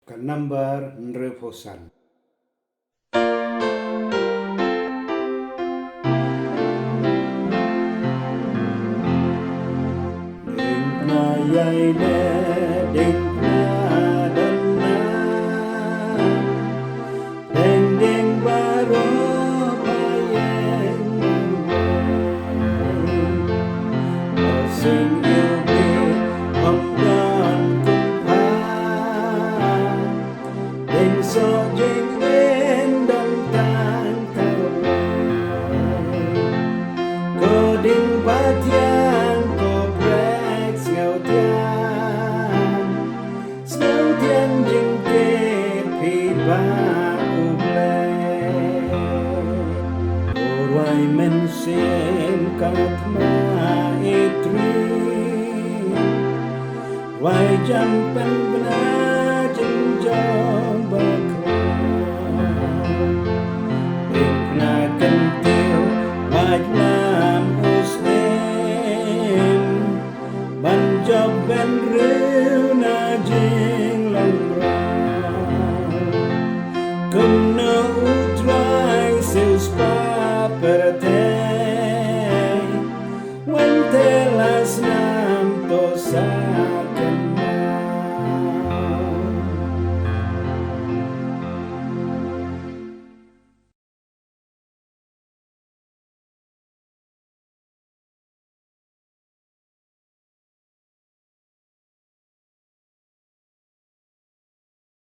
Ka number nreposan. Diengphna Iaineh, Diengphna donna, Bneng baro payeng sing yubi hongdan kumpa, Deng so jing wen dan tan kawai, ko ding batian ko brek Sngau tian jing ke pi ba uble, Orwai men sim katma itri, Wai jam pen bna jing jom bakra, Diengphna kentil waj lam us em, ban job ben